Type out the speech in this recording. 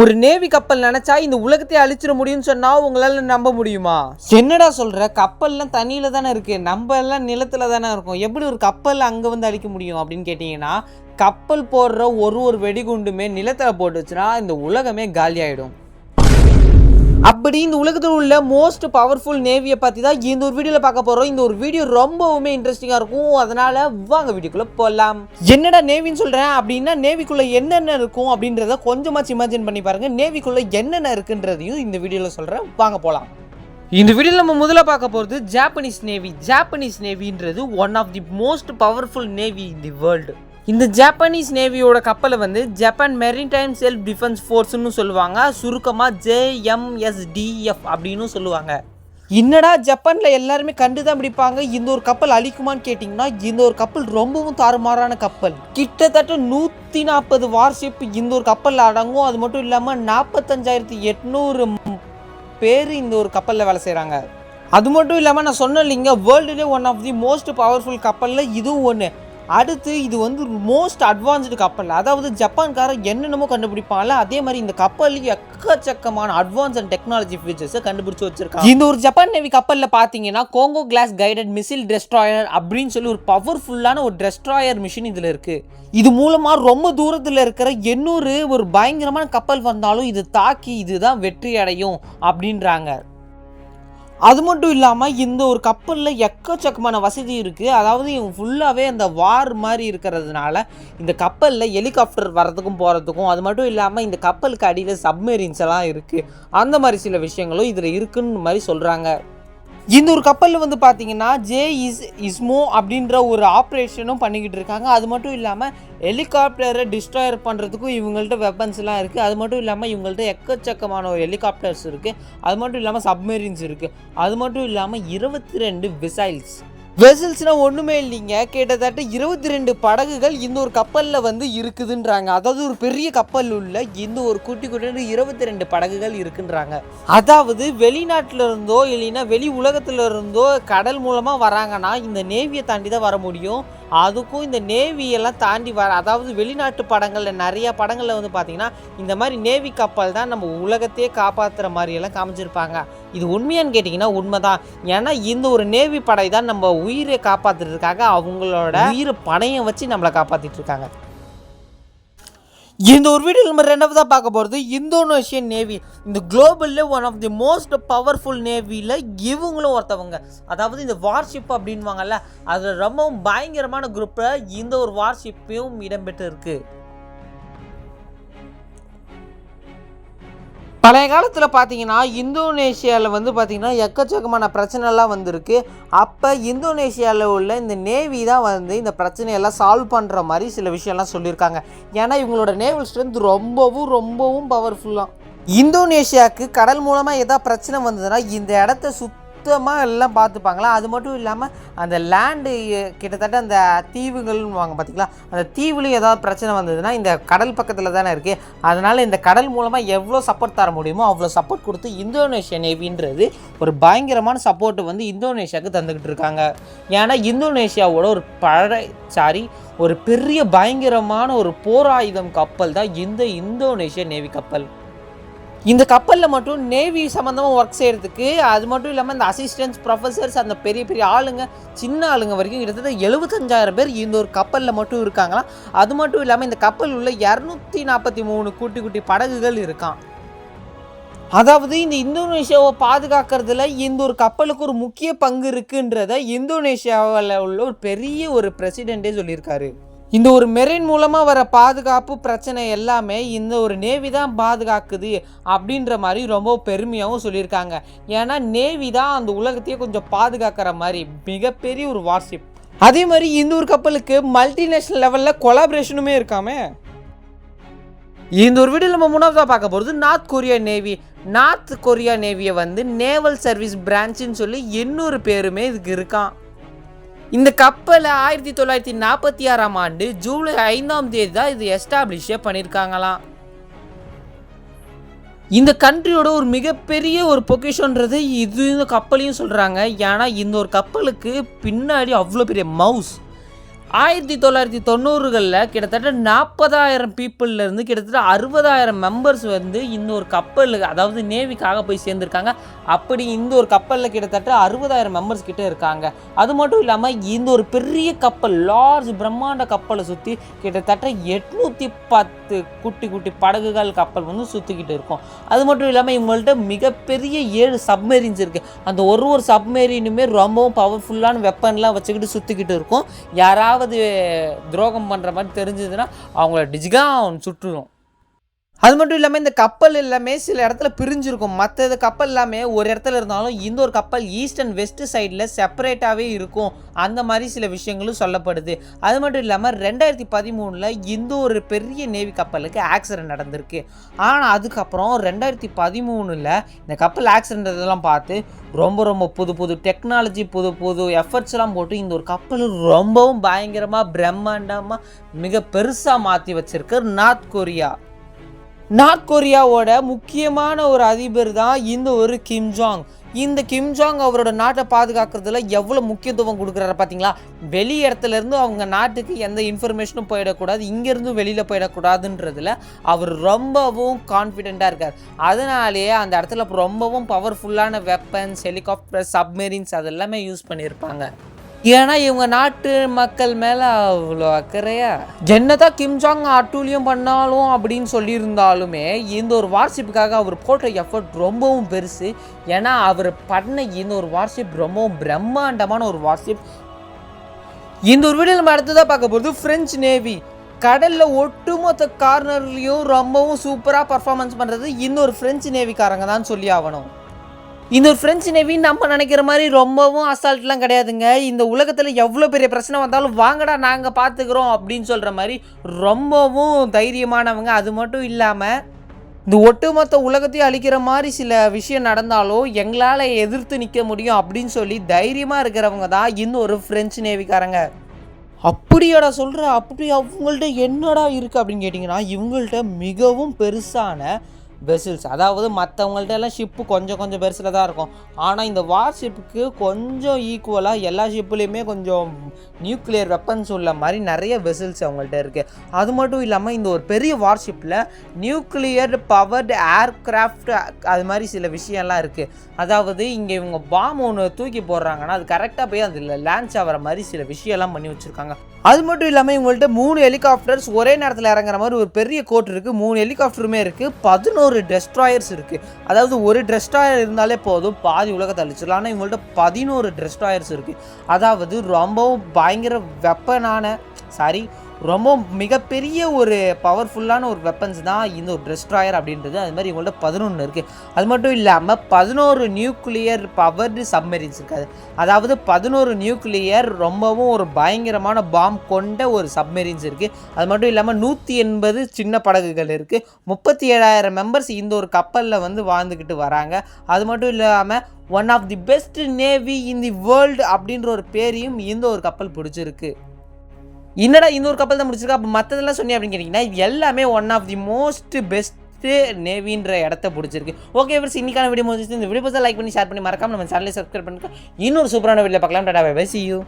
ஒரு நேவி கப்பல் நினைச்சா இந்த உலகத்தை அழிச்சிட முடியும்னு சொன்னா உங்களால நம்ப முடியுமா? என்னடா சொல்ற? கப்பல்லாம் தண்ணியில தானே இருக்கு, நம்ம எல்லாம் நிலத்துல தானே இருக்கும், எப்படி ஒரு கப்பல் அங்க வந்து அழிக்க முடியும் அப்படின்னு கேட்டீங்கன்னா, கப்பல் போடுற ஒரு வெடிகுண்டுமே நிலத்துல போட்டுச்சுன்னா இந்த உலகமே காலி ஆயிடும். அப்படி இந்த உலகத்தில் உள்ள மோஸ்ட் பவர்ஃபுல் நேவியை பற்றி தான் இந்த ஒரு வீடியோவில் பார்க்க போகிறோம். இந்த ஒரு வீடியோ ரொம்பவுமே இன்ட்ரெஸ்டிங்காக இருக்கும். அதனால் வாங்க வீடியோக்குள்ளே போகலாம். என்னடா நேவின்னு சொல்கிறேன் அப்படின்னா, நேவிக்குள்ளே என்னென்ன இருக்கும் அப்படின்றத கொஞ்சமாச்சு இமேஜின் பண்ணி பாருங்கள். நேவிக்குள்ளே என்னென்ன இருக்குன்றதையும் இந்த வீடியோவில் சொல்கிறேன், வாங்க போகலாம். இந்த வீடியோவில் நம்ம முதல்ல பார்க்க போகிறது ஜாப்பனீஸ் நேவி. ஜாப்பனீஸ் நேவின்றது one of the most powerful navy in the world. இந்த ஜப்பானீஸ் நேவியோட கப்பலை வந்து ஜப்பான் மெரிடைம் செல்ஃப் டிஃபென்ஸ் ஃபோர்ஸ்னு சொல்லுவாங்க, சுருக்கமாக JMSDF அப்படின்னு சொல்லுவாங்க. என்னடா ஜப்பானில் எல்லாருமே கண்டு தான் பிடிப்பாங்க, இந்த ஒரு கப்பல் அழிக்குமான்னு கேட்டிங்கன்னா, இந்த ஒரு கப்பல் ரொம்பவும் தாறுமாறான கப்பல். கிட்டத்தட்ட 140 வார்ஷிப் இந்த ஒரு கப்பலில் அடங்கும். அது மட்டும் இல்லாமல் 45,800 பேர் இந்த ஒரு கப்பலில் வேலை செய்கிறாங்க. அது மட்டும் இல்லாமல் நான் சொன்னேன் இல்லைங்க, வேர்ல்டுலேயே one of the most powerful கப்பலில் இதுவும் ஒன்று. அடுத்து இது வந்து மோஸ்ட் அட்வான்ஸ்டு கப்பல். அதாவது ஜப்பான்காரன் என்னென்னமோ கண்டுபிடிப்பாங்கல்ல, அதே மாதிரி இந்த கப்பலுக்கு எக்கச்சக்கமான அட்வான்ஸ் அண்ட் டெக்னாலஜி ஃபீச்சர்ஸை கண்டுபிடிச்சு வச்சிருக்காங்க. இந்த ஒரு ஜப்பான் நேவி கப்பலில் பார்த்தீங்கன்னா Congo class guided misl destroyer அப்படின்னு சொல்லி ஒரு பவர்ஃபுல்லான ஒரு டெஸ்ட்ராயர் மிஷின் இதில் இருக்குது. இது மூலமாக ரொம்ப தூரத்தில் இருக்கிற 800 ஒரு பயங்கரமான கப்பல் வந்தாலும் இது தாக்கி இதுதான் வெற்றி அடையும் அப்படின்றாங்க. அது மட்டும் இல்லாமல் இந்த ஒரு கப்பலில் எக்கச்சக்கமான வசதி இருக்குது. அதாவது இவங்க ஃபுல்லாகவே அந்த வார் மாதிரி இருக்கிறதுனால இந்த கப்பலில் ஹெலிகாப்டர் வரதுக்கும் போகிறதுக்கும், அது மட்டும் இல்லாமல் இந்த கப்பலுக்கு அடியில் சப்மெரின்ஸ் எல்லாம் இருக்குது. அந்த மாதிரி சில விஷயங்களும் இதில் இருக்குன்னு மாதிரி சொல்கிறாங்க. இந்த ஒரு கப்பலில் வந்து பார்த்தீங்கன்னா JISMO அப்படின்ற ஒரு ஆப்ரேஷனும் பண்ணிக்கிட்டு இருக்காங்க. அது மட்டும் இல்லாமல் ஹெலிகாப்டரை டிஸ்ட்ராயர் பண்ணுறதுக்கும் இவங்கள்ட்ட வெப்பன்ஸ்லாம் இருக்குது. அது மட்டும் இல்லாமல் இவங்கள்ட்ட எக்கச்சக்கமான ஒரு ஹெலிகாப்டர்ஸ் இருக்குது. அது மட்டும் இல்லாமல் சப்மெரின்ஸ் இருக்குது. அது மட்டும் இல்லாமல் 22 வெசல்ஸ்னால் ஒன்றுமே இல்லைங்க, கிட்டத்தட்ட 22 படகுகள் இந்த ஒரு கப்பலில் வந்து இருக்குதுன்றாங்க. அதாவது ஒரு பெரிய கப்பல் உள்ள இந்த ஒரு குட்டி 22 படகுகள் இருக்குன்றாங்க. அதாவது வெளிநாட்டில் இருந்தோ இல்லைன்னா வெளி உலகத்தில் இருந்தோ கடல் மூலமாக வராங்கன்னா இந்த நேவியை தாண்டி தான் வர முடியும். அதுக்கும் இந்த நேவியெல்லாம் தாண்டி வர, அதாவது வெளிநாட்டு படங்களில் நிறையா படங்களில் வந்து பார்த்திங்கன்னா இந்த மாதிரி நேவி கப்பல் தான் நம்ம உலகத்தையே காப்பாற்றுற மாதிரியெல்லாம் காமிச்சிருப்பாங்க. இது உண்மையான்னு கேட்டிங்கன்னா உண்மைதான். ஏன்னா இந்த ஒரு நேவி படை தான் நம்ம உயிரை காப்பாற்றுறதுக்காக அவங்களோட உயிரை பணையை வச்சு நம்மளை காப்பாற்றிட்டு இருக்காங்க. இந்த ஒரு வீடியோ நம்ம ரெண்டாவதாக பார்க்க போகிறது இந்தோனேஷியன் நேவி. இந்த குளோபலில் one of the most powerful நேவியில் இவங்களும் ஒருத்தவங்க. அதாவது இந்த வார்ஷிப் அப்படின்வாங்கல்ல, அதில் ரொம்பவும் பயங்கரமான குரூப்பில் இந்த ஒரு வார்ஷிப்பையும் இடம்பெற்று இருக்குது. பழைய காலத்தில் பார்த்தீங்கன்னா இந்தோனேஷியாவில் வந்து பார்த்திங்கன்னா எக்கச்சக்கமான பிரச்சனைலாம் வந்திருக்கு. அப்போ இந்தோனேஷியாவில் உள்ள இந்த நேவி தான் வந்து இந்த பிரச்சனையெல்லாம் சால்வ் பண்ணுற மாதிரி சில விஷயம்லாம் சொல்லியிருக்காங்க. ஏன்னா இவங்களோட நேவல் ஸ்ட்ரென்த் ரொம்பவும் பவர்ஃபுல்லாக. இந்தோனேஷியாவுக்கு கடல் மூலமாக எதாவது பிரச்சனை வந்ததுன்னா இந்த இடத்த சுத்தமாக எல்லாம் பார்த்துப்பாங்களா. அது மட்டும் இல்லாமல் அந்த லேண்டு கிட்டத்தட்ட அந்த தீவுகள்னு வாங்க பார்த்திங்களா, அந்த தீவுலையும் ஏதாவது பிரச்சனை வந்ததுன்னா இந்த கடல் பக்கத்தில் தானே இருக்குது. அதனால் இந்த கடல் மூலமாக எவ்வளோ சப்போர்ட் தர முடியுமோ அவ்வளோ சப்போர்ட் கொடுத்து இந்தோனேஷியா நேவின்றது ஒரு பயங்கரமான சப்போர்ட்டு வந்து இந்தோனேஷியாவுக்கு தந்துக்கிட்டு இருக்காங்க. ஏன்னா இந்தோனேஷியாவோட ஒரு பெரிய பயங்கரமான ஒரு போராயுதம் கப்பல் தான் இந்த இந்தோனேஷியா நேவி கப்பல். இந்த கப்பலில் மட்டும் நேவி சம்மந்தமாக ஒர்க் செய்கிறதுக்கு, அது மட்டும் இல்லாமல் இந்த அசிஸ்டன்ஸ் ப்ரொஃபஸர்ஸ், அந்த பெரிய ஆளுங்க, சின்ன ஆளுங்க வரைக்கும் கிட்டத்தட்ட 75,000 பேர் இந்த ஒரு கப்பலில் மட்டும் இருக்காங்களாம். அது மட்டும் இல்லாமல் இந்த கப்பல் உள்ள 243 குட்டி படகுகள் இருக்கான். அதாவது இந்த இந்தோனேஷியாவை பாதுகாக்கிறதுல இந்த ஒரு கப்பலுக்கு ஒரு முக்கிய பங்கு இருக்குன்றத இந்தோனேஷியாவில் உள்ள ஒரு பெரிய ஒரு பிரசிடெண்ட்டே சொல்லியிருக்காரு. இந்த ஒரு மெரைன் மூலமாக வர பாதுகாப்பு பிரச்சனை எல்லாமே இந்த ஒரு நேவி தான் பாதுகாக்குது அப்படின்ற மாதிரி ரொம்ப பெருமையாகவும் சொல்லியிருக்காங்க. ஏன்னா நேவி தான் அந்த உலகத்தையே கொஞ்சம் பாதுகாக்கிற மாதிரி மிகப்பெரிய ஒரு வார்ஷிப். அதே மாதிரி இந்த ஒரு கப்பலுக்கு மல்டிநேஷனல் லெவலில் கொலாபரேஷனுமே இருக்காமே. இந்த ஒரு வீடியோவில் நம்ம மூணாவதாக பார்க்க போகிறது நார்த் கொரியா நேவியை வந்து நேவல் சர்வீஸ் பிரான்ச்சுன்னு சொல்லி 800 பேருமே இதுக்கு இருக்கான். இந்த கப்பலை 1946ஆம் ஆண்டு ஜூலை 5ஆம் தேதி தான் இது எஸ்டாப்ளிஷே பண்ணியிருக்காங்களாம். இந்த கண்ட்ரியோட ஒரு மிகப்பெரிய ஒரு பொக்கிஷன்றது இந்த கப்பலையும் சொல்கிறாங்க. ஏன்னா இந்த ஒரு கப்பலுக்கு பின்னாடி அவ்வளோ பெரிய மவுஸ், 1990களில் கிட்டத்தட்ட 40,000 பீப்புள்லேருந்து கிட்டத்தட்ட 60,000 மெம்பர்ஸ் வந்து இந்த ஒரு கப்பலுக்கு, அதாவது நேவிக்காக போய் சேர்ந்துருக்காங்க. அப்படி இந்த ஒரு கப்பலில் கிட்டத்தட்ட 60,000 மெம்பர்ஸ் கிட்டே இருக்காங்க. அது மட்டும் இல்லாமல் இந்த ஒரு பெரிய கப்பல், லார்ஜ் பிரம்மாண்ட கப்பலை சுற்றி கிட்டத்தட்ட 810 குட்டி குட்டி படகுகள் கப்பல் வந்து சுற்றிக்கிட்டு இருக்கும். அது மட்டும் இல்லாமல் இவங்கள்ட்ட மிகப்பெரிய 7 சப்மெரின்ஸ் இருக்குது. அந்த ஒரு சப்மெரினுமே ரொம்பவும் பவர்ஃபுல்லான வெப்பன்லாம் வச்சுக்கிட்டு சுற்றிக்கிட்டு இருக்கும். யாராவது துரோகம் பண்ணுற மாதிரி தெரிஞ்சதுன்னா அவங்கள டிஜிகான் சுட்டுரும். அது மட்டும் இல்லாமல் இந்த கப்பல் எல்லாமே சில இடத்துல பிரிஞ்சிருக்கும். மற்ற கப்பல் எல்லாமே ஒரு இடத்துல இருந்தாலும் இந்த ஒரு கப்பல் ஈஸ்ட் அண்ட் வெஸ்ட் சைடில் செப்பரேட்டாகவே இருக்கும். அந்த மாதிரி சில விஷயங்களும் சொல்லப்படுது. அது மட்டும் இல்லாமல் 2013 இந்த ஒரு பெரிய நேவி கப்பலுக்கு ஆக்சிடென்ட் நடந்திருக்கு. ஆனால் அதுக்கப்புறம் 2013 இந்த கப்பல் ஆக்சிடென்ட் இதெல்லாம் பார்த்து ரொம்ப புது புது டெக்னாலஜி, புது எஃபர்ட்ஸ்லாம் போட்டு இந்த ஒரு கப்பல் ரொம்பவும் பயங்கரமாக பிரம்மாண்டமாக மிக பெருசாக மாற்றி வச்சிருக்கு நார்த் கொரியா. நார்த் கொரியாவோட முக்கியமான ஒரு அதிபர் தான் இந்த ஒரு கிம் ஜாங். இந்த கிம் ஜாங் அவரோட நாட்டை பாதுகாக்கிறதுல எவ்வளோ முக்கியத்துவம் கொடுக்குறாரு பார்த்தீங்களா? வெளி இடத்துலேருந்து அவங்க நாட்டுக்கு எந்த இன்ஃபர்மேஷனும் போயிடக்கூடாது, இங்கேருந்து வெளியில் போயிடக்கூடாதுன்றதுல அவர் ரொம்பவும் கான்ஃபிடெண்ட்டாக இருக்கார். அதனாலேயே அந்த இடத்துல ரொம்பவும் பவர்ஃபுல்லான வெப்பன்ஸ், ஹெலிகாப்டர், சப்மெரின்ஸ் அதெல்லாமே யூஸ் பண்ணியிருப்பாங்க. ஏன்னா இவங்க நாட்டு மக்கள் மேலே அவ்வளோ அக்கறையா. என்னதான் கிம் ஜாங் அட்டூழியம் பண்ணாலும் அப்படின்னு சொல்லியிருந்தாலுமே இந்த ஒரு வார்ஷிப்புக்காக அவர் போட்ட எஃபர்ட் ரொம்பவும் பெருசு. ஏன்னா அவர் பண்ண இந்த ஒரு வார்ஷிப் ரொம்பவும் பிரம்மாண்டமான ஒரு வார்ஷிப். இந்த ஒரு வீடியோ நம்ம அடுத்ததாக பார்க்க போகிறது ஃப்ரெஞ்ச் நேவி. கடலில் ஒட்டுமொத்த கார்னர்லேயும் ரொம்பவும் சூப்பராக பர்ஃபார்மன்ஸ் பண்ணுறது இந்த ஒரு ஃப்ரெஞ்ச் நேவிக்காரங்க தான் சொல்லி ஆகணும். இந்த ஒரு ஃப்ரெஞ்ச் நேவி நம்ம நினைக்கிற மாதிரி ரொம்பவும் அசால்ட்லாம் கிடையாதுங்க. இந்த உலகத்தில் எவ்வளோ பெரிய பிரச்சனை வந்தாலும் வாங்கடா நாங்கள் பார்த்துக்குறோம் அப்படின்னு சொல்கிற மாதிரி ரொம்பவும் தைரியமானவங்க. அது மட்டும் இல்லாமல் இந்த ஒட்டுமொத்த உலகத்தையும் அழிக்கிற மாதிரி சில விஷயம் நடந்தாலும் எங்களால் எதிர்த்து நிற்க முடியும் அப்படின்னு சொல்லி தைரியமாக இருக்கிறவங்க தான் இந்த ஒரு ஃப்ரெஞ்ச் நேவிக்காரங்க. அப்படியாடா சொல்கிற, அப்படி அவங்கள்ட்ட என்னடா இருக்குது அப்படின்னு கேட்டிங்கன்னா, இவங்கள்ட்ட மிகவும் பெருசான வெசல்ஸ், அதாவது மற்றவங்கள்ட்ட எல்லாம் ஷிப்பு கொஞ்சம் பெருசில் தான் இருக்கும். ஆனால் இந்த வார்ஷிப்புக்கு கொஞ்சம் ஈக்குவலாக எல்லா ஷிப்புலேயுமே கொஞ்சம் நியூக்ளியர் வெப்பன்ஸ் உள்ள மாதிரி நிறைய வெசல்ஸ் அவங்கள்ட்ட இருக்குது. அது மட்டும் இல்லாமல் இந்த ஒரு பெரிய வார்ஷிப்பில் நியூக்ளியர் பவர்டு ஏர்க்ராஃப்ட் அது மாதிரி சில விஷயம்லாம் இருக்குது. அதாவது இங்கே இவங்க பாம் ஒன்று தூக்கி போடுறாங்கன்னா அது கரெக்டாக போய் அதில் லான்ச் ஆகிற மாதிரி சில விஷயம்லாம் பண்ணி வச்சுருக்காங்க. அது மட்டும் இல்லாமல் இவங்கள்ட்ட 3 ஹெலிகாப்டர்ஸ் ஒரே நேரத்தில் இறங்குற மாதிரி ஒரு பெரிய கோட் இருக்குது. 3 ஹெலிகாப்டருமே இருக்குது. 11 டெஸ்ட்ராயர்ஸ் இருக்குது. அதாவது ஒரு டெஸ்ட்ராயர் இருந்தாலே போதும் பாதி உலகத்தை அழிச்சிடலாம். ஆனால் இவங்கள்ட்ட 11 டெஸ்ட்ராயர்ஸ் இருக்குது. அதாவது ரொம்பவும் பயங்கர வெப்பனான ரொம்ப மிகப்பெரிய ஒரு பவர்ஃபுல்லான ஒரு வெப்பன்ஸ் தான் இந்த ஒரு டெஸ்ட்ராயர் அப்படின்றது. அது மாதிரி இவங்கள்ட்ட 11 இருக்குது. அது மட்டும் இல்லாமல் 11 நியூக்ளியர் பவர்டு சப்மெரின்ஸ் இருக்காது. அதாவது 11 நியூக்ளியர் ரொம்பவும் ஒரு பயங்கரமான பாம் கொண்ட ஒரு சப்மெரின்ஸ் இருக்குது. அது மட்டும் இல்லாமல் 180 சின்ன படகுகள் இருக்குது. 37,000 மெம்பர்ஸ் இந்த ஒரு கப்பலில் வந்து வாழ்ந்துக்கிட்டு வராங்க. அது மட்டும் இல்லாமல் one of the best navy in the world அப்படின்ற ஒரு பேரையும் இந்த ஒரு கப்பல் பிடிச்சிருக்கு. என்னடா இந்த ஒரு கப்பல் தான் முடிச்சிருக்கா, அப்போ மற்றதெல்லாம் சொன்னி அப்படின்னு கேட்டிங்கன்னா, இது எல்லாமே one of the most best நேவின்ற இடத்த பிடிச்சிருக்கு. ஓகே ஃப்ரெண்ட்ஸ், இன்னைக்கான வீடியோ முடிஞ்சிச்சு. இந்த வீடியோ லைக் பண்ணி ஷேர் பண்ணி மறக்காம நம்ம சேனலை சப்ஸ்கிரைப் பண்ணிட்டு இன்னொரு சூப்பரான வீடியோ பார்க்கலாம். Tata bye bye, see you.